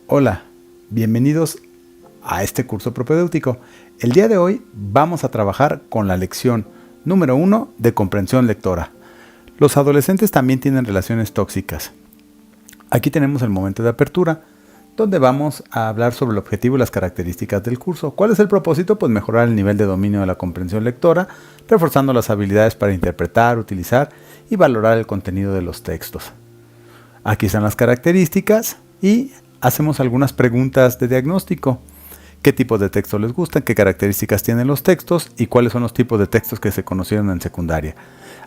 Hola, bienvenidos a este curso propedéutico. El día de hoy vamos a trabajar con la lección número 1 de comprensión lectora. Los adolescentes también tienen relaciones tóxicas. Aquí tenemos el momento de apertura, donde vamos a hablar sobre el objetivo y las características del curso. ¿Cuál es el propósito? Pues mejorar el nivel de dominio de la comprensión lectora, reforzando las habilidades para interpretar, utilizar y valorar el contenido de los textos. Aquí están las características y hacemos algunas preguntas de diagnóstico. ¿Qué tipos de textos les gustan? ¿Qué características tienen los textos? ¿Y cuáles son los tipos de textos que se conocieron en secundaria?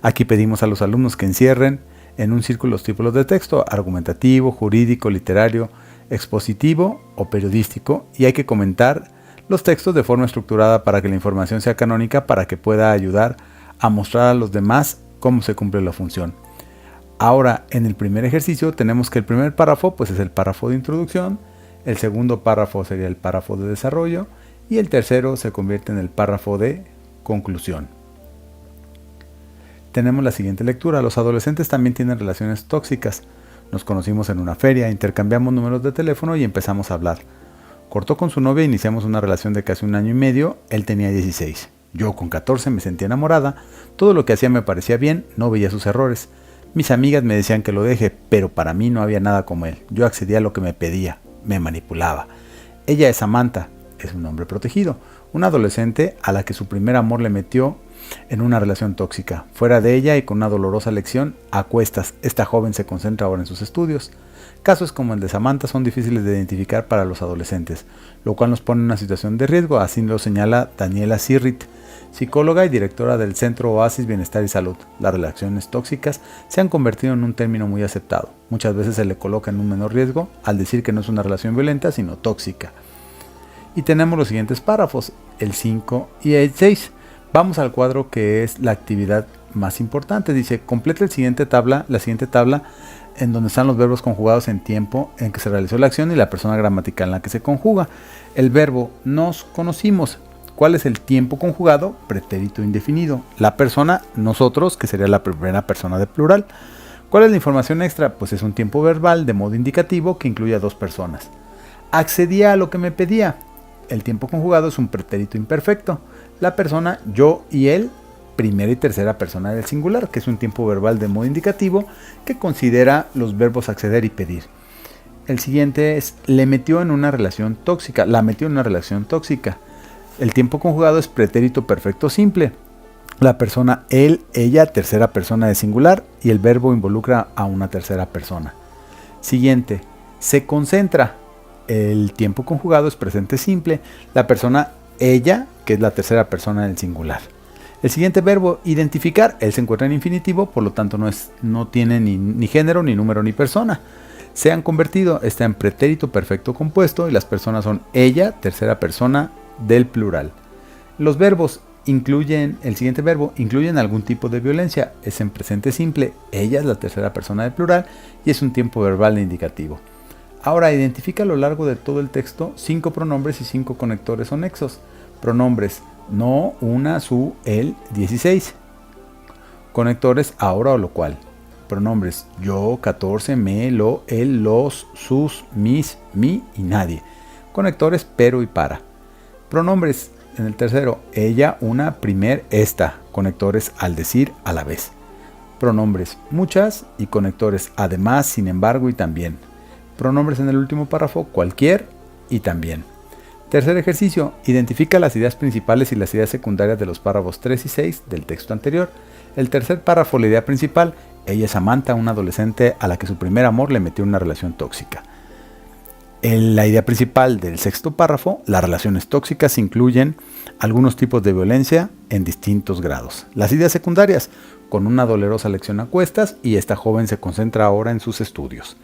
Aquí pedimos a los alumnos que encierren en un círculo los tipos de texto: argumentativo, jurídico, literario, expositivo o periodístico, y hay que comentar los textos de forma estructurada para que la información sea canónica, para que pueda ayudar a mostrar a los demás cómo se cumple la función. Ahora, en el primer ejercicio tenemos que el primer párrafo pues es el párrafo de introducción, el segundo párrafo sería el párrafo de desarrollo y el tercero se convierte en el párrafo de conclusión. Tenemos la siguiente lectura: los adolescentes también tienen relaciones tóxicas. Nos conocimos en una feria, intercambiamos números de teléfono y empezamos a hablar. Cortó con su novia e iniciamos una relación de casi 1 año y medio, él tenía 16. Yo con 14 me sentía enamorada, todo lo que hacía me parecía bien, no veía sus errores. Mis amigas me decían que lo deje, pero para mí no había nada como él. Yo accedía a lo que me pedía, me manipulaba. Ella es Samantha, es un hombre protegido, una adolescente a la que su primer amor le metió en una relación tóxica. Fuera de ella y con una dolorosa lección, a cuestas, esta joven se concentra ahora en sus estudios. Casos como el de Samantha son difíciles de identificar para los adolescentes, lo cual nos pone en una situación de riesgo, así lo señala Daniela Sirrit, psicóloga y directora del Centro Oasis Bienestar y Salud. Las relaciones tóxicas se han convertido en un término muy aceptado. Muchas veces se le coloca en un menor riesgo al decir que no es una relación violenta, sino tóxica. Y tenemos los siguientes párrafos, el 5 y el 6. Vamos al cuadro que es la actividad más importante. Dice, completa la siguiente tabla en donde están los verbos conjugados en tiempo en que se realizó la acción y la persona gramatical en la que se conjuga. El verbo nos conocimos. ¿Cuál es el tiempo conjugado? Pretérito indefinido. La persona, nosotros, que sería la primera persona de plural. ¿Cuál es la información extra? Pues es un tiempo verbal de modo indicativo que incluye a 2 personas. Accedía a lo que me pedía. El tiempo conjugado es un pretérito imperfecto. La persona, yo y él, primera y tercera persona del singular, que es un tiempo verbal de modo indicativo que considera los verbos acceder y pedir. El siguiente es, le metió en una relación tóxica. La metió en una relación tóxica. El tiempo conjugado es pretérito perfecto simple. La persona él, ella, tercera persona de singular, y el verbo involucra a una tercera persona. Siguiente, se concentra. El tiempo conjugado es presente simple. La persona ella, que es la tercera persona del singular. El siguiente verbo, identificar. Él se encuentra en infinitivo, por lo tanto no tiene ni género, ni número, ni persona. Se han convertido, está en pretérito perfecto compuesto y las personas son ella, tercera persona del plural. Los verbos el siguiente verbo incluyen algún tipo de violencia. Es en presente simple, ella es la tercera persona del plural y es un tiempo verbal indicativo. Ahora identifica a lo largo de todo el texto 5 pronombres y 5 conectores o nexos. Pronombres: no, una, su, él, 16. Conectores: ahora o lo cual. Pronombres: yo, 14, me, lo, él, los, sus, mis, mi y nadie. Conectores: pero y para. Pronombres en el tercero: ella, una, primer, esta. Conectores: al decir, a la vez. Pronombres: muchas y conectores: además, sin embargo y también. Pronombres en el último párrafo: cualquier y también. Tercer ejercicio: identifica las ideas principales y las ideas secundarias de los párrafos 3 y 6 del texto anterior. El tercer párrafo, la idea principal: ella es Samantha, una adolescente a la que su primer amor le metió en una relación tóxica. La idea principal del sexto párrafo: las relaciones tóxicas incluyen algunos tipos de violencia en distintos grados. Las ideas secundarias: con una dolorosa lección a cuestas y esta joven se concentra ahora en sus estudios.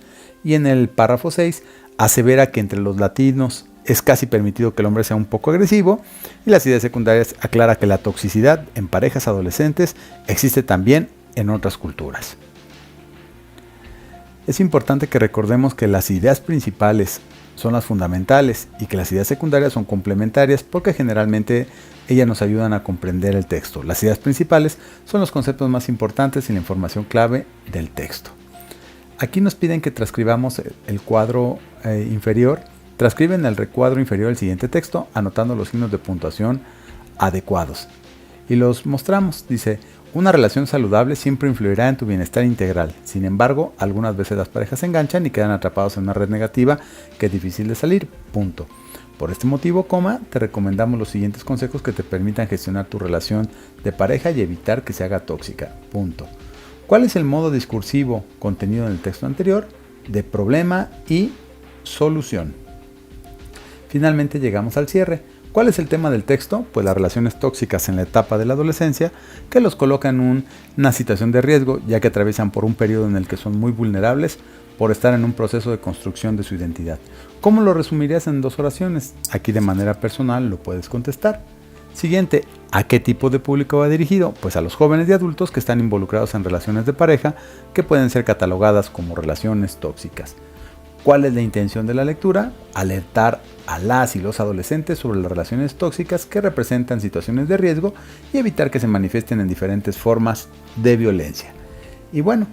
Y en el párrafo 6, asevera que entre los latinos es casi permitido que el hombre sea un poco agresivo, y las ideas secundarias aclara que la toxicidad en parejas adolescentes existe también en otras culturas. Es importante que recordemos que las ideas principales son las fundamentales y que las ideas secundarias son complementarias porque generalmente ellas nos ayudan a comprender el texto. Las ideas principales son los conceptos más importantes y la información clave del texto. Aquí nos piden que transcribamos el cuadro inferior. Transcribe en el recuadro inferior el siguiente texto, anotando los signos de puntuación adecuados. Y los mostramos. Dice: una relación saludable siempre influirá en tu bienestar integral. Sin embargo, algunas veces las parejas se enganchan y quedan atrapados en una red negativa que es difícil de salir. Punto. Por este motivo, te recomendamos los siguientes consejos que te permitan gestionar tu relación de pareja y evitar que se haga tóxica. Punto. ¿Cuál es el modo discursivo contenido en el texto anterior? De problema y solución. Finalmente llegamos al cierre. ¿Cuál es el tema del texto? Pues las relaciones tóxicas en la etapa de la adolescencia, que los coloca en una situación de riesgo, ya que atraviesan por un periodo en el que son muy vulnerables por estar en un proceso de construcción de su identidad. ¿Cómo lo resumirías en 2 oraciones? Aquí de manera personal lo puedes contestar. Siguiente, ¿a qué tipo de público va dirigido? Pues a los jóvenes y adultos que están involucrados en relaciones de pareja que pueden ser catalogadas como relaciones tóxicas. ¿Cuál es la intención de la lectura? Alertar a las y los adolescentes sobre las relaciones tóxicas que representan situaciones de riesgo y evitar que se manifiesten en diferentes formas de violencia. Y bueno,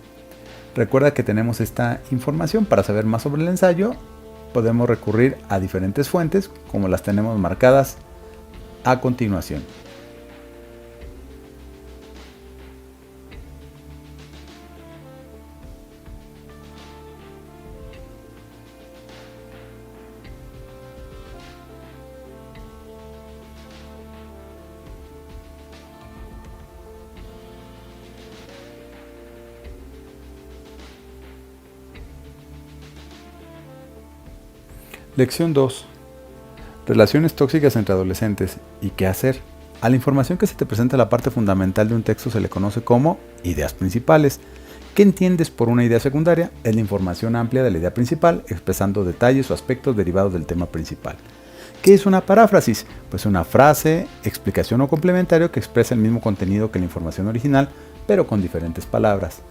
recuerda que tenemos esta información. Para saber más sobre el ensayo, podemos recurrir a diferentes fuentes, como las tenemos marcadas a continuación. Lección 2. Relaciones tóxicas entre adolescentes y qué hacer. A la información que se te presenta la parte fundamental de un texto se le conoce como ideas principales. ¿Qué entiendes por una idea secundaria? Es la información amplia de la idea principal, expresando detalles o aspectos derivados del tema principal. ¿Qué es una paráfrasis? Pues una frase, explicación o complementario que expresa el mismo contenido que la información original, pero con diferentes palabras.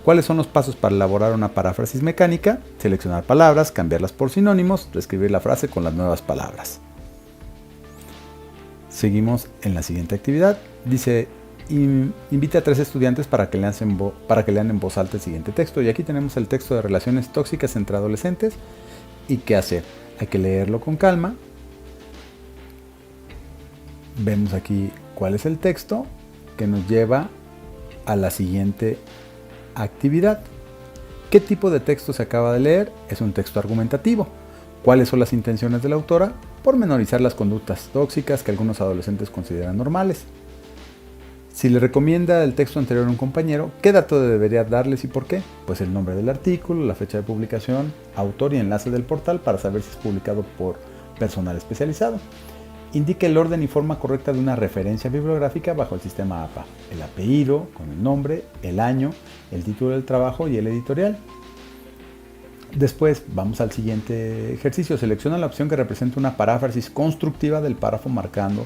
¿Cuáles son los pasos para elaborar una paráfrasis mecánica? Seleccionar palabras, cambiarlas por sinónimos, reescribir la frase con las nuevas palabras. Seguimos en la siguiente actividad. Dice: invita a 3 estudiantes para que lean en voz alta el siguiente texto. Y aquí tenemos el texto de relaciones tóxicas entre adolescentes y qué hacer. Hay que leerlo con calma. Vemos aquí cuál es el texto que nos lleva a la siguiente actividad. ¿Qué tipo de texto se acaba de leer? Es un texto argumentativo. ¿Cuáles son las intenciones de la autora? Pormenorizar las conductas tóxicas que algunos adolescentes consideran normales. Si le recomienda el texto anterior a un compañero, ¿qué dato debería darles y por qué? Pues el nombre del artículo, la fecha de publicación, autor y enlace del portal para saber si es publicado por personal especializado. Indique el orden y forma correcta de una referencia bibliográfica bajo el sistema APA. El apellido, con el nombre, el año, el título del trabajo y el editorial. Después vamos al siguiente ejercicio. Selecciona la opción que representa una paráfrasis constructiva del párrafo marcando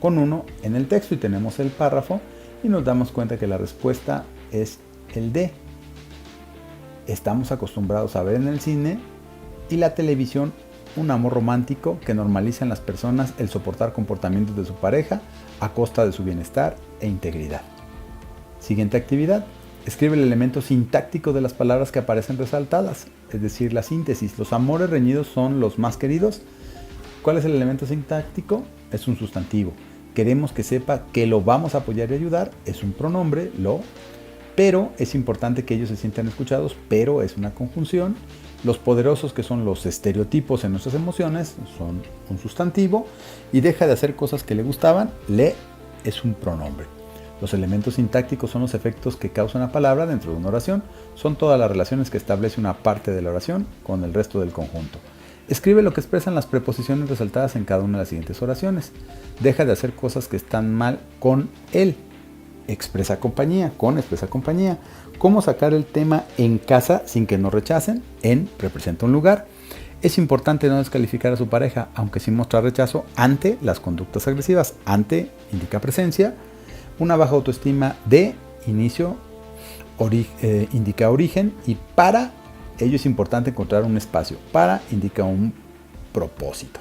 con 1 en el texto y tenemos el párrafo y nos damos cuenta que la respuesta es el D. Estamos acostumbrados a ver en el cine y la televisión un amor romántico que normaliza en las personas el soportar comportamientos de su pareja a costa de su bienestar e integridad. Siguiente actividad. Escribe el elemento sintáctico de las palabras que aparecen resaltadas, es decir, la síntesis. Los amores reñidos son los más queridos. ¿Cuál es el elemento sintáctico? Es un sustantivo. Queremos que sepa que lo vamos a apoyar y ayudar. Es un pronombre, lo. Pero es importante que ellos se sientan escuchados, pero es una conjunción. Los poderosos, que son los estereotipos en nuestras emociones, son un sustantivo. Y deja de hacer cosas que le gustaban, le es un pronombre. Los elementos sintácticos son los efectos que causa una palabra dentro de una oración. Son todas las relaciones que establece una parte de la oración con el resto del conjunto. Escribe lo que expresan las preposiciones resaltadas en cada una de las siguientes oraciones. Deja de hacer cosas que están mal con él. Expresa compañía, con expresa compañía. ¿Cómo sacar el tema en casa sin que nos rechacen? En representa un lugar. Es importante no descalificar a su pareja, aunque sin mostrar rechazo ante las conductas agresivas. Ante indica presencia. Una baja autoestima de inicio indica origen. Y para ello es importante encontrar un espacio. Para indica un propósito.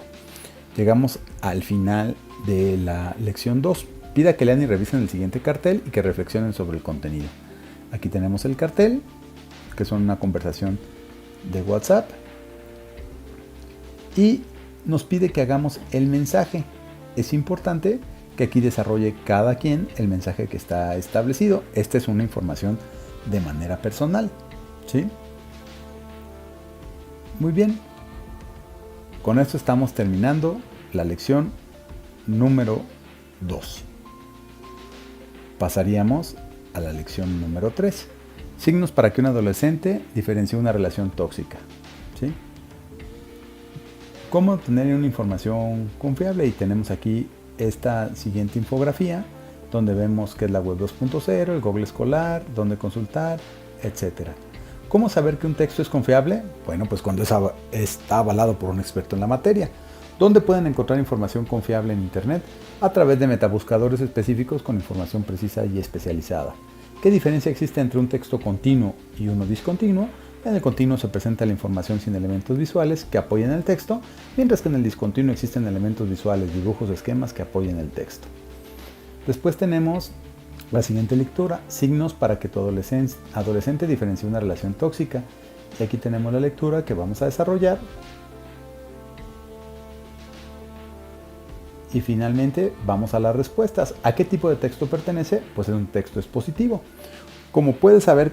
Llegamos al final de la lección 2. Pida que lean y revisen el siguiente cartel y que reflexionen sobre el contenido. Aquí tenemos el cartel que son una conversación de WhatsApp. Y nos pide que hagamos el mensaje. Es importante que aquí desarrolle cada quien el mensaje que está establecido. Esta es una información de manera personal, ¿sí? Muy bien. Con esto estamos terminando la lección número 2. Pasaríamos a la lección número 3. Signos para que un adolescente diferencie una relación tóxica, ¿sí? ¿Cómo obtener una información confiable? Y tenemos aquí esta siguiente infografía donde vemos qué es la web 2.0, el Google escolar, dónde consultar, etc. ¿Cómo saber que un texto es confiable? Bueno, pues cuando está avalado por un experto en la materia. ¿Dónde pueden encontrar información confiable en Internet? A través de metabuscadores específicos con información precisa y especializada. ¿Qué diferencia existe entre un texto continuo y uno discontinuo? En el continuo se presenta la información sin elementos visuales que apoyen el texto, mientras que en el discontinuo existen elementos visuales, dibujos, esquemas que apoyen el texto. Después tenemos la siguiente lectura, signos para que tu adolescente diferencie una relación tóxica. Y aquí tenemos la lectura que vamos a desarrollar. Y finalmente vamos a las respuestas. ¿A qué tipo de texto pertenece? Pues es un texto expositivo. ¿Cómo puedes saber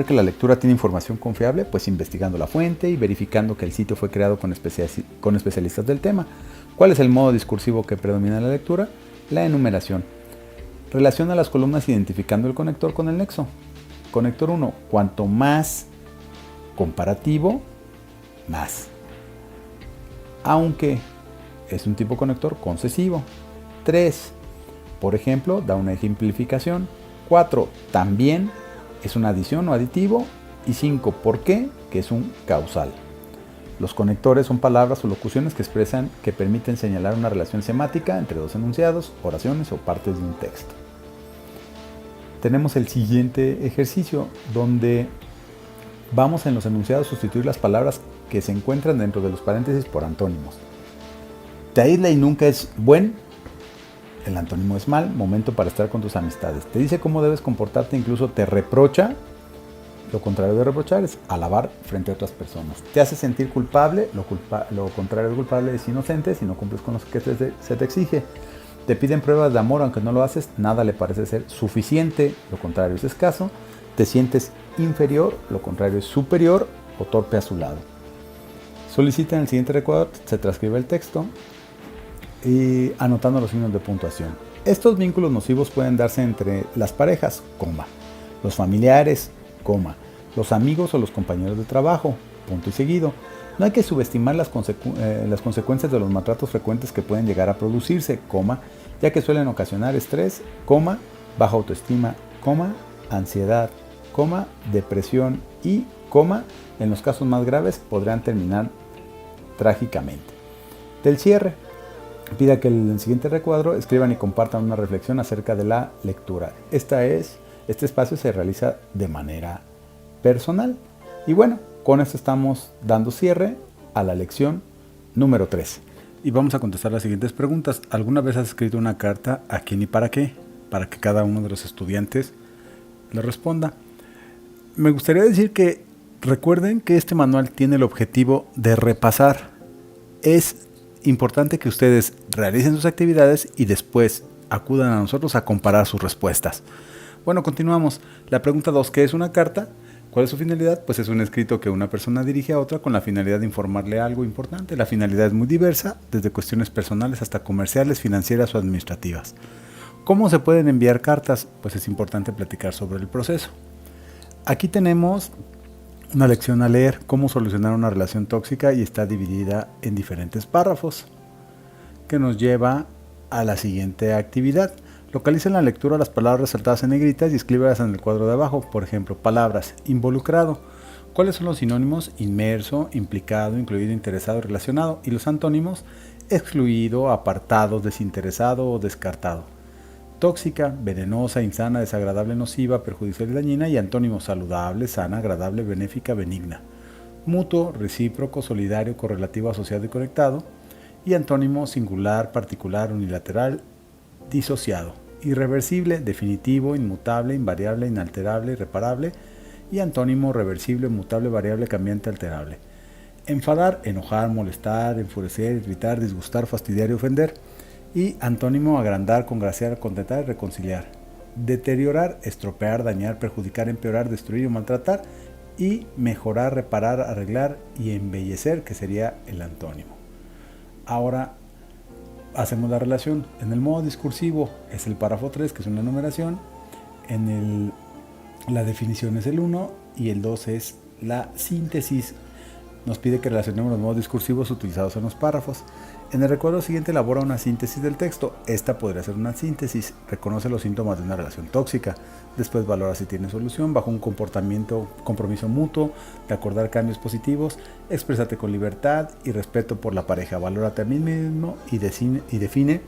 que la lectura tiene información confiable? Pues investigando la fuente y verificando que el sitio fue creado con especialistas del tema. ¿Cuál es el modo discursivo que predomina en la lectura? La enumeración. Relaciona las columnas identificando el conector con el nexo. Conector 1. Cuanto más comparativo, más. Aunque es un tipo conector concesivo. 3. Por ejemplo, da una ejemplificación. 4. También es una adición o aditivo. Y 5. ¿Por qué? Que es un causal. Los conectores son palabras o locuciones que permiten señalar una relación semática entre dos enunciados, oraciones o partes de un texto. Tenemos el siguiente ejercicio donde vamos en los enunciados a sustituir las palabras que se encuentran dentro de los paréntesis por antónimos. Te aísla y nunca es buen. El antónimo es mal, momento para estar con tus amistades. Te dice cómo debes comportarte, incluso te reprocha. Lo contrario de reprochar es alabar frente a otras personas. Te hace sentir culpable, lo contrario de culpable es inocente si no cumples con lo que se te exige. Te piden pruebas de amor aunque no lo haces, nada le parece ser suficiente, lo contrario es escaso. Te sientes inferior, lo contrario es superior o torpe a su lado. Solicita en el siguiente recuadro, se transcribe el texto y anotando los signos de puntuación. Estos vínculos nocivos pueden darse entre las parejas, los familiares, los amigos o los compañeros de trabajo, punto y seguido. No hay que subestimar las consecuencias de los maltratos frecuentes que pueden llegar a producirse, ya que suelen ocasionar estrés, baja autoestima, ansiedad, depresión y, en los casos más graves, podrán terminar trágicamente. Del cierre. Pida que en el siguiente recuadro escriban y compartan una reflexión acerca de la lectura. Este espacio se realiza de manera personal. Y bueno, con esto estamos dando cierre a la lección número 3. Y vamos a contestar las siguientes preguntas. ¿Alguna vez has escrito una carta a quién y para qué? Para que cada uno de los estudiantes le responda. Me gustaría decir que recuerden que este manual tiene el objetivo de repasar. Es importante que ustedes realicen sus actividades y después acudan a nosotros a comparar sus respuestas. Bueno, continuamos. La pregunta 2, ¿qué es una carta? ¿Cuál es su finalidad? Pues es un escrito que una persona dirige a otra con la finalidad de informarle algo importante. La finalidad es muy diversa, desde cuestiones personales hasta comerciales, financieras o administrativas. ¿Cómo se pueden enviar cartas? Pues es importante platicar sobre el proceso. Aquí tenemos una lección a leer, cómo solucionar una relación tóxica, y está dividida en diferentes párrafos, que nos lleva a la siguiente actividad. Localiza en la lectura las palabras resaltadas en negritas y escríbelas en el cuadro de abajo. Por ejemplo, palabras: involucrado. ¿Cuáles son los sinónimos? Inmerso, implicado, incluido, interesado, relacionado. Y los antónimos: excluido, apartado, desinteresado o descartado. Tóxica, venenosa, insana, desagradable, nociva, perjudicial y dañina. Y antónimos: saludable, sana, agradable, benéfica, benigna. Mutuo, recíproco, solidario, correlativo, asociado y conectado. Y antónimo: singular, particular, unilateral, disociado. Irreversible, definitivo, inmutable, invariable, inalterable, irreparable. Y antónimo: reversible, mutable, variable, cambiante, alterable. Enfadar: enojar, molestar, enfurecer, irritar, disgustar, fastidiar y ofender. Y antónimo: agrandar, congraciar, contentar y reconciliar. Deteriorar: estropear, dañar, perjudicar, empeorar, destruir o maltratar. Y mejorar, reparar, arreglar y embellecer, que sería el antónimo. Ahora hacemos la relación. En el modo discursivo es el párrafo 3, que es una numeración. La definición es el 1 y el 2 es la síntesis. Nos pide que relacionemos los modos discursivos utilizados en los párrafos. En el recuadro siguiente elabora una síntesis del texto. Esta podría ser una síntesis. Reconoce los síntomas de una relación tóxica. Después valora si tiene solución bajo un compromiso mutuo, de acordar cambios positivos. Exprésate con libertad y respeto por la pareja. Valórate a mí mismo y define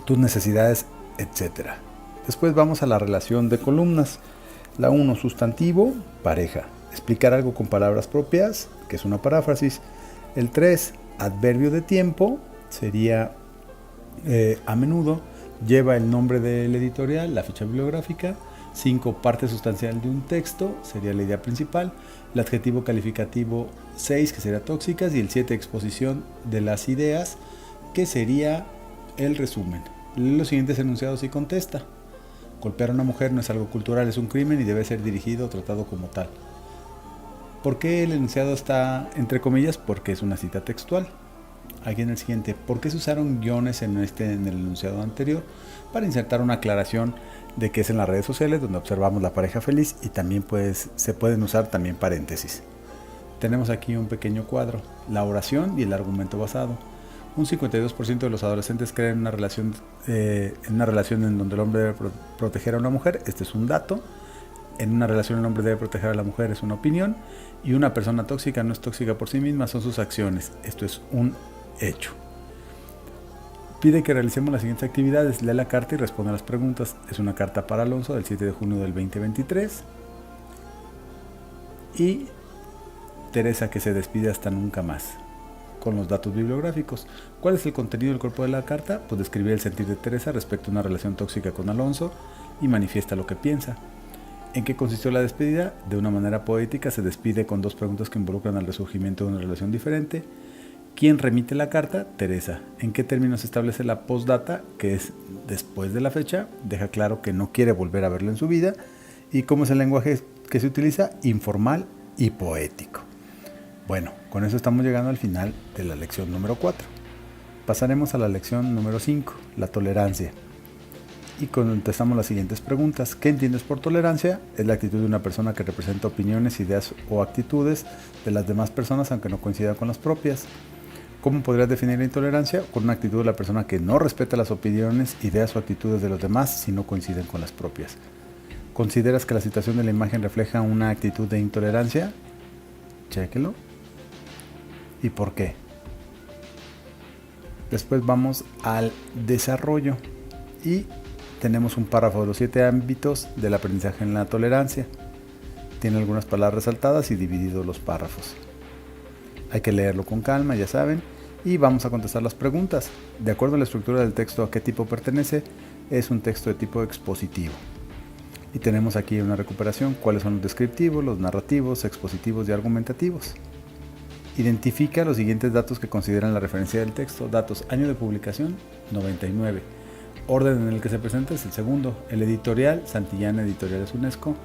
tus necesidades, etc. Después vamos a la relación de columnas. La 1, sustantivo, pareja. Explicar algo con palabras propias, que es una paráfrasis. El 3, adverbio de tiempo, sería a menudo. Lleva el nombre del editorial, la ficha bibliográfica. 5, parte sustancial de un texto, sería la idea principal. El adjetivo calificativo 6, que sería tóxicas. Y el 7, exposición de las ideas, que sería el resumen. Lee los siguientes enunciados y contesta. Golpear a una mujer no es algo cultural, es un crimen y debe ser dirigido o tratado como tal. ¿Por qué el enunciado está entre comillas? Porque es una cita textual. Aquí en el siguiente, ¿por qué se usaron guiones en el enunciado anterior? Para insertar una aclaración de que es en las redes sociales donde observamos la pareja feliz, y también se pueden usar también paréntesis. Tenemos aquí un pequeño cuadro, la oración y el argumento basado. Un 52% de los adolescentes creen en una relación en donde el hombre debe proteger a una mujer. Este es un dato. En una relación el hombre debe proteger a la mujer, es una opinión. Y una persona tóxica no es tóxica por sí misma, son sus acciones. Esto es un hecho. Pide que realicemos las siguientes actividades. Lee la carta y responde a las preguntas. Es una carta para Alonso del 7 de junio del 2023. Y Teresa, que se despide hasta nunca más. Con los datos bibliográficos. ¿Cuál es el contenido del cuerpo de la carta? Pues describir el sentir de Teresa respecto a una relación tóxica con Alonso y manifiesta lo que piensa. ¿En qué consistió la despedida? De una manera poética se despide con 2 preguntas que involucran al resurgimiento de una relación diferente. ¿Quién remite la carta? Teresa. ¿En qué términos se establece la postdata? Que es después de la fecha. Deja claro que no quiere volver a verlo en su vida. ¿Y cómo es el lenguaje que se utiliza? Informal y poético. Bueno, con eso estamos llegando al final de la lección número 4. Pasaremos a la lección número 5, la tolerancia. Y contestamos las siguientes preguntas. ¿Qué entiendes por tolerancia? Es la actitud de una persona que representa opiniones, ideas o actitudes de las demás personas aunque no coincida con las propias. ¿Cómo podrías definir la intolerancia? Con una actitud de la persona que no respeta las opiniones, ideas o actitudes de los demás si no coinciden con las propias. ¿Consideras que la situación de la imagen refleja una actitud de intolerancia? Chéquelo. ¿Y por qué? Después vamos al desarrollo y tenemos un párrafo de los 7 ámbitos del aprendizaje en la tolerancia. Tiene algunas palabras resaltadas y divididos los párrafos. Hay que leerlo con calma, ya saben, y vamos a contestar las preguntas. De acuerdo a la estructura del texto, ¿a qué tipo pertenece? Es un texto de tipo expositivo. Y tenemos aquí una recuperación. ¿Cuáles son los descriptivos, los narrativos, expositivos y argumentativos? Identifica los siguientes datos que consideran la referencia del texto. Datos: año de publicación, 99. Orden en el que se presenta es el segundo. El editorial, Santillana Editoriales UNESCO.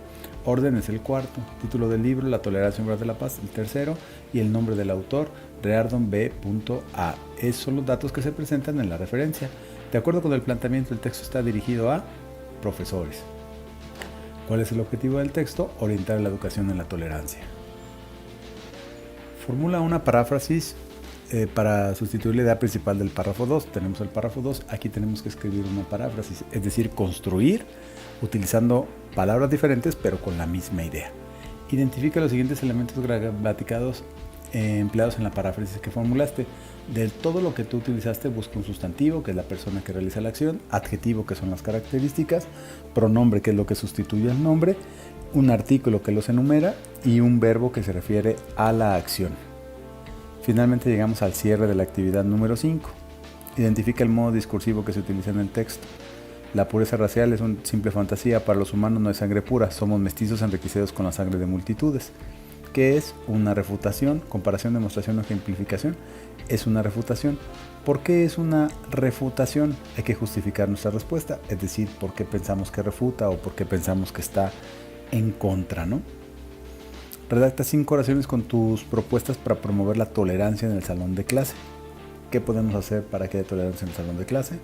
Orden es el cuarto. Título del libro, La tolerancia en lugar de la paz, el tercero. Y el nombre del autor, Reardon B.A. Esos son los datos que se presentan en la referencia. De acuerdo con el planteamiento, el texto está dirigido a profesores. ¿Cuál es el objetivo del texto? Orientar la educación en la tolerancia. Formula una paráfrasis para sustituir la idea principal del párrafo 2. Tenemos el párrafo 2, aquí tenemos que escribir una paráfrasis, es decir, construir utilizando palabras diferentes pero con la misma idea. Identifica los siguientes elementos gramaticados empleados en la paráfrasis que formulaste. De todo lo que tú utilizaste, busca un sustantivo, que es la persona que realiza la acción, adjetivo, que son las características, pronombre, que es lo que sustituye al nombre, un artículo que los enumera y un verbo que se refiere a la acción. Finalmente llegamos al cierre de la actividad número 5. Identifica el modo discursivo que se utiliza en el texto. La pureza racial es una simple fantasía. Para los humanos no hay sangre pura. Somos mestizos enriquecidos con la sangre de multitudes. ¿Qué es una refutación? Comparación, demostración o ejemplificación. Es una refutación. ¿Por qué es una refutación? Hay que justificar nuestra respuesta. Es decir, por qué pensamos que refuta o por qué pensamos que está en contra, ¿no? Redacta 5 oraciones con tus propuestas para promover la tolerancia en el salón de clase. ¿Qué podemos hacer para que haya tolerancia en el salón de clase?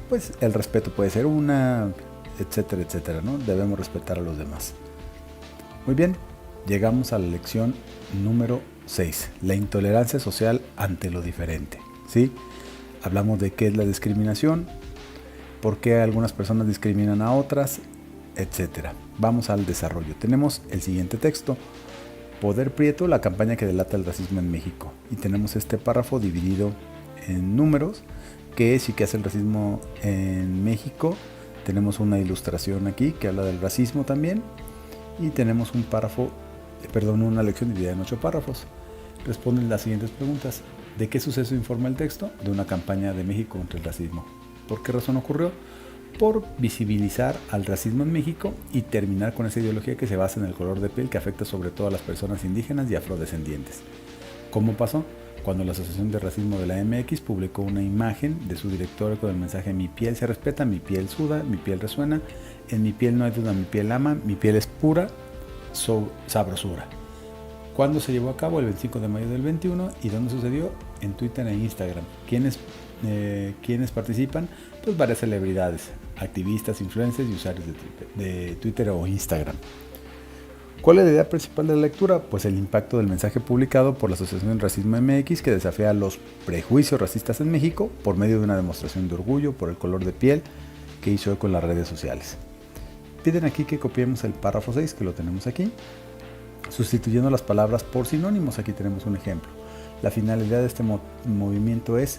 Pues el respeto puede ser una, etcétera, etcétera, ¿no? Debemos respetar a los demás. Muy bien, llegamos a la lección número 6, la intolerancia social ante lo diferente, ¿sí? Hablamos de qué es la discriminación, por qué algunas personas discriminan a otras, etcétera. Vamos al desarrollo. Tenemos el siguiente texto: Poder Prieto, la campaña que delata el racismo en México. Y tenemos este párrafo dividido en números, qué es y qué hace el racismo en México. Tenemos una ilustración aquí que habla del racismo también. Y tenemos un párrafo, una lección dividida en 8 párrafos. Responden las siguientes preguntas. ¿De qué suceso informa el texto? De una campaña de México contra el racismo. ¿Por qué razón ocurrió? Por visibilizar al racismo en México y terminar con esa ideología que se basa en el color de piel que afecta sobre todo a las personas indígenas y afrodescendientes. ¿Cómo pasó? Cuando la Asociación de Racismo de la MX publicó una imagen de su director con el mensaje: mi piel se respeta, mi piel suda, mi piel resuena, en mi piel no hay duda, mi piel ama, mi piel es pura sabrosura. ¿Cuándo se llevó a cabo? El 25 de mayo del 21. ¿Y dónde sucedió? En Twitter e Instagram. ¿Quiénes participan? Pues varias celebridades, activistas, influencers y usuarios de Twitter o Instagram. ¿Cuál es la idea principal de la lectura? Pues el impacto del mensaje publicado por la Asociación Racismo MX, que desafía los prejuicios racistas en México por medio de una demostración de orgullo por el color de piel que hizo eco en las redes sociales. Piden aquí que copiemos el párrafo 6, que lo tenemos aquí, sustituyendo las palabras por sinónimos. Aquí tenemos un ejemplo. La finalidad de este movimiento es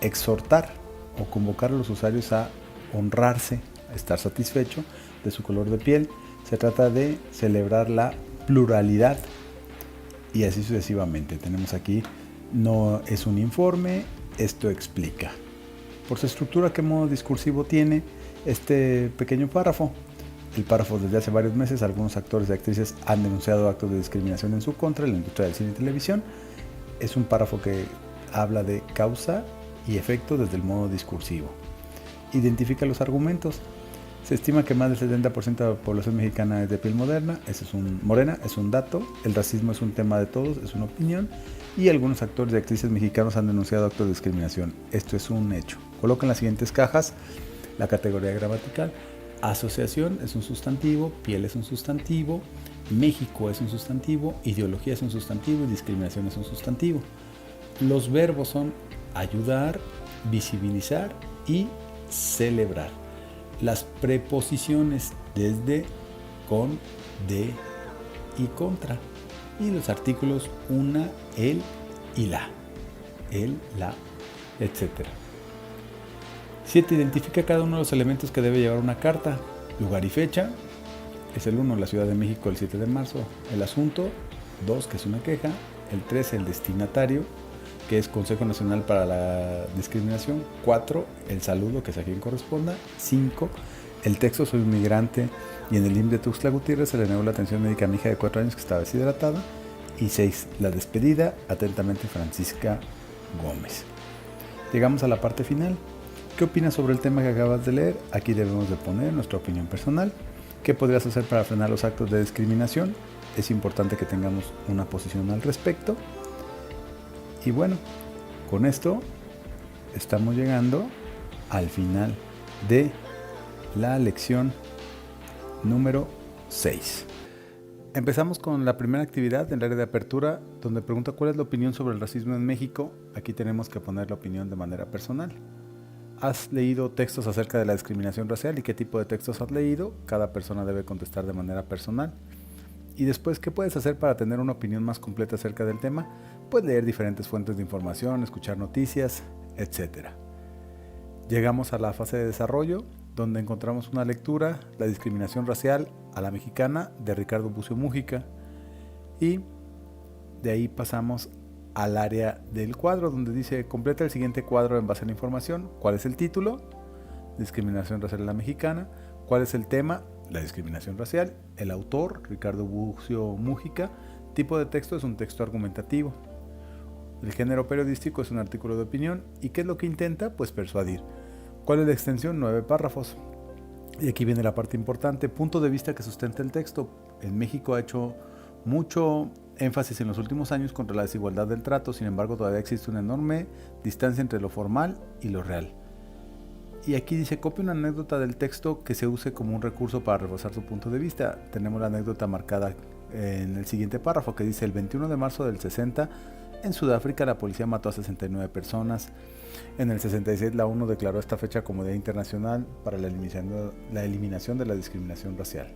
exhortar o convocar a los usuarios a honrarse, a estar satisfecho de su color de piel. Se trata de celebrar la pluralidad y así sucesivamente. Tenemos aquí, no es un informe, esto explica. Por su estructura, ¿qué modo discursivo tiene este pequeño párrafo? El párrafo: desde hace varios meses algunos actores y actrices han denunciado actos de discriminación en su contra en la industria del cine y televisión. Es un párrafo que habla de causa y efecto desde el modo discursivo. Identifica los argumentos. Se estima que más del 70% de la población mexicana es de piel morena, es un dato. El racismo es un tema de todos, es una opinión. Y algunos actores y actrices mexicanos han denunciado actos de discriminación. Esto es un hecho. Coloca en las siguientes cajas la categoría gramatical. Asociación es un sustantivo, piel es un sustantivo, México es un sustantivo, ideología es un sustantivo y discriminación es un sustantivo. Los verbos son ayudar, visibilizar y celebrar. Las preposiciones: desde, con, de y contra. Y los artículos: una, el y la. El, la, etc. 7. Identifica cada uno de los elementos que debe llevar una carta. Lugar y fecha. Es el 1, la Ciudad de México, el 7 de marzo. El asunto. 2, que es una queja. El 3, el destinatario, que es Consejo Nacional para la Discriminación. 4, el saludo, que es a quien corresponda. 5, el texto: soy un migrante y en el IMSS de Tuxtla Gutiérrez se le negó la atención médica a mi hija de 4 años que estaba deshidratada. Y 6, la despedida, atentamente Francisca Gómez. Llegamos a la parte final. ¿Qué opinas sobre el tema que acabas de leer? Aquí debemos de poner nuestra opinión personal. ¿Qué podrías hacer para frenar los actos de discriminación? Es importante que tengamos una posición al respecto. Y bueno, con esto estamos llegando al final de la lección número 6. Empezamos con la primera actividad en el área de apertura, donde pregunta cuál es la opinión sobre el racismo en México. Aquí tenemos que poner la opinión de manera personal. ¿Has leído textos acerca de la discriminación racial y qué tipo de textos has leído? Cada persona debe contestar de manera personal. Y después, ¿qué puedes hacer para tener una opinión más completa acerca del tema? Pues leer diferentes fuentes de información, escuchar noticias, etc. Llegamos a la fase de desarrollo, donde encontramos una lectura: La discriminación racial a la mexicana, de Ricardo Bucio Mújica. Y de ahí pasamos al área del cuadro, donde dice: completa el siguiente cuadro en base a la información. ¿Cuál es el título? discriminación racial en la mexicana. ¿Cuál es el tema? La discriminación racial. El autor, Ricardo Bucio Mújica. Tipo de texto es un texto argumentativo. El género periodístico es un artículo de opinión. ¿Y qué es lo que intenta? Pues persuadir. ¿Cuál es la extensión? 9 párrafos. Y aquí viene la parte importante, punto de vista que sustenta el texto. En México ha hecho mucho énfasis en los últimos años contra la desigualdad del trato, sin embargo todavía existe una enorme distancia entre lo formal y lo real. Y aquí dice, copia una anécdota del texto que se use como un recurso para reforzar su punto de vista. Tenemos la anécdota marcada en el siguiente párrafo que dice, el 21 de marzo del 60, en Sudáfrica la policía mató a 69 personas. En el 66 la ONU declaró esta fecha como Día Internacional para la eliminación de la discriminación racial.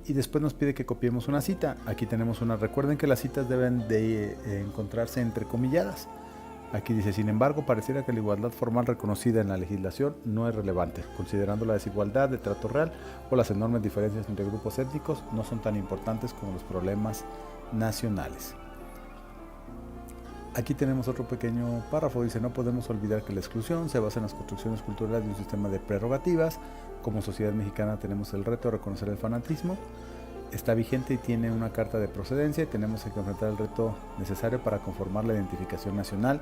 Y después nos pide que copiemos una cita. Aquí tenemos una. Recuerden que las citas deben de encontrarse entrecomilladas. Aquí dice, sin embargo, pareciera que la igualdad formal reconocida en la legislación no es relevante, considerando la desigualdad de trato real o las enormes diferencias entre grupos étnicos, no son tan importantes como los problemas nacionales. Aquí tenemos otro pequeño párrafo, dice, no podemos olvidar que la exclusión se basa en las construcciones culturales de un sistema de prerrogativas. Como sociedad mexicana tenemos el reto de reconocer el fanatismo. Está vigente y tiene una carta de procedencia y tenemos que enfrentar el reto necesario para conformar la identificación nacional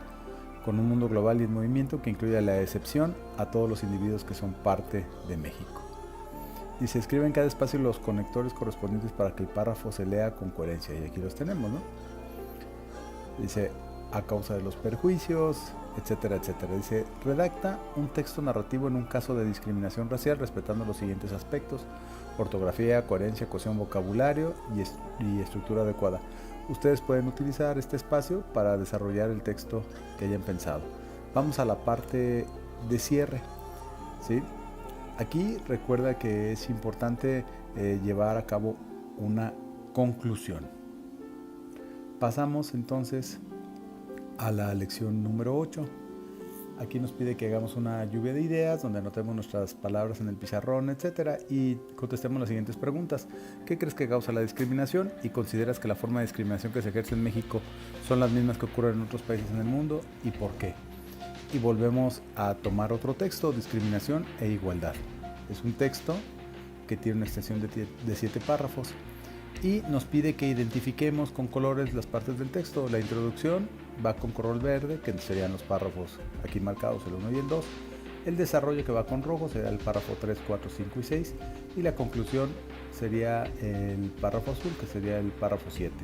con un mundo global y en movimiento que incluya la excepción a todos los individuos que son parte de México. Dice, escribe en cada espacio los conectores correspondientes para que el párrafo se lea con coherencia. Y aquí los tenemos, ¿no? Dice, a causa de los perjuicios, etcétera, etcétera. Dice, redacta un texto narrativo en un caso de discriminación racial respetando los siguientes aspectos: ortografía, coherencia, cohesión, vocabulario y estructura adecuada. Ustedes pueden utilizar este espacio para desarrollar el texto que hayan pensado. Vamos a la parte de cierre, ¿sí? Aquí recuerda que es importante llevar a cabo una conclusión. Pasamos entonces a la lección número 8. Aquí nos pide que hagamos una lluvia de ideas donde anotemos nuestras palabras en el pizarrón, etcétera, y contestemos las siguientes preguntas. ¿Qué crees que causa la discriminación? ¿Y consideras que la forma de discriminación que se ejerce en México son las mismas que ocurren en otros países en el mundo? ¿Y por qué? Y volvemos a tomar otro texto, discriminación e igualdad. Es un texto que tiene una extensión de 7 párrafos y nos pide que identifiquemos con colores las partes del texto. La introducción va con color verde, que serían los párrafos aquí marcados, el 1 y el 2. El desarrollo, que va con rojo, será el párrafo 3, 4, 5 y 6. Y la conclusión sería el párrafo azul, que sería el párrafo 7.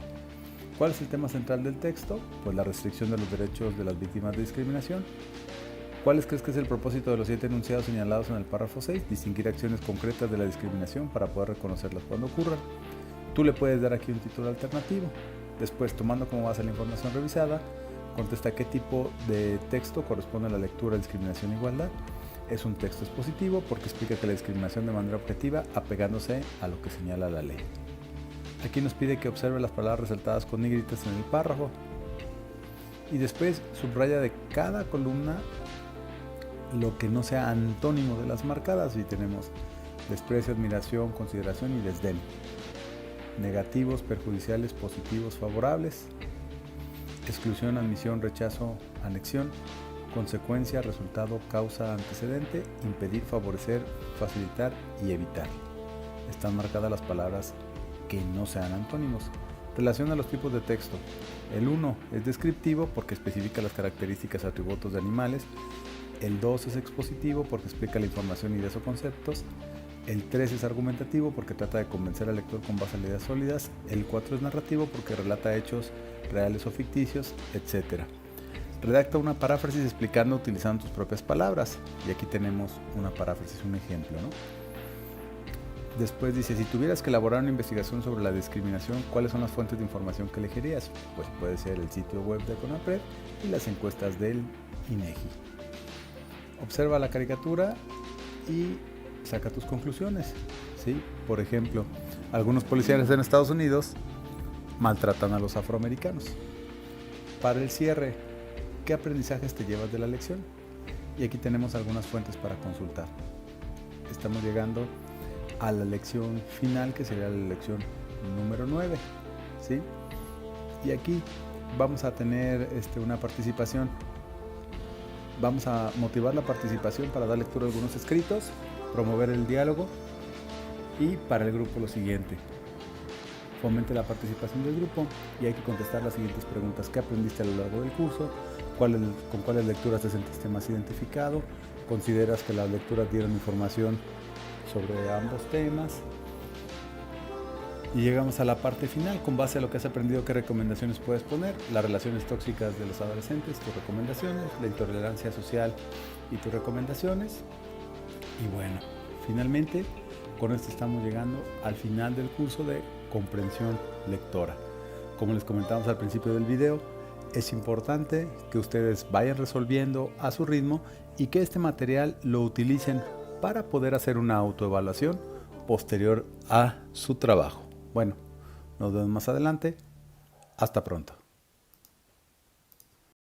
¿Cuál es el tema central del texto? Pues la restricción de los derechos de las víctimas de discriminación. ¿Cuáles crees que es el propósito de los 7 enunciados señalados en el párrafo 6? Distinguir acciones concretas de la discriminación para poder reconocerlas cuando ocurran. Tú le puedes dar aquí un título alternativo. Después, tomando como base la información revisada, contesta qué tipo de texto corresponde a la lectura de discriminación e igualdad. Es un texto expositivo porque explica que la discriminación de manera objetiva, apegándose a lo que señala la ley. Aquí nos pide que observe las palabras resaltadas con negritas en el párrafo. Y después subraya de cada columna lo que no sea antónimo de las marcadas. Y tenemos desprecio, admiración, consideración y desdén. Negativos, perjudiciales, positivos, favorables. Exclusión, admisión, rechazo, anexión. Consecuencia, resultado, causa, antecedente. Impedir, favorecer, facilitar y evitar. Están marcadas las palabras que no sean antónimos. Relación a los tipos de texto. El 1 es descriptivo porque especifica las características, atributos de animales. El 2 es expositivo porque explica la información, ideas o conceptos. El 3 es argumentativo porque trata de convencer al lector con base en ideas sólidas. El 4 es narrativo porque relata hechos reales o ficticios, etc. Redacta una paráfrasis explicando utilizando tus propias palabras. Y aquí tenemos una paráfrasis, un ejemplo, ¿no? Después dice, si tuvieras que elaborar una investigación sobre la discriminación, ¿cuáles son las fuentes de información que elegirías? Pues puede ser el sitio web de CONAPRED y las encuestas del INEGI. Observa la caricatura y saca tus conclusiones, ¿sí? Por ejemplo, algunos policías en Estados Unidos maltratan a los afroamericanos. Para el cierre, ¿qué aprendizajes te llevas de la lección? Y aquí tenemos algunas fuentes para consultar. Estamos llegando a la lección final, que sería la lección número 9, ¿sí? Y aquí vamos a tener una participación Vamos a motivar la participación para dar lectura a algunos escritos, promover el diálogo y para el grupo lo siguiente. Fomente la participación del grupo y hay que contestar las siguientes preguntas. ¿Qué aprendiste a lo largo del curso? ¿Con cuáles lecturas te sentiste más identificado? ¿Consideras que las lecturas dieron información sobre ambos temas? Y llegamos a la parte final. Con base a lo que has aprendido, ¿qué recomendaciones puedes poner? Las relaciones tóxicas de los adolescentes, tus recomendaciones, la intolerancia social y tus recomendaciones. Y bueno, finalmente con esto estamos llegando al final del curso de comprensión lectora. Como les comentamos al principio del video, es importante que ustedes vayan resolviendo a su ritmo y que este material lo utilicen para poder hacer una autoevaluación posterior a su trabajo. Bueno, nos vemos más adelante. Hasta pronto.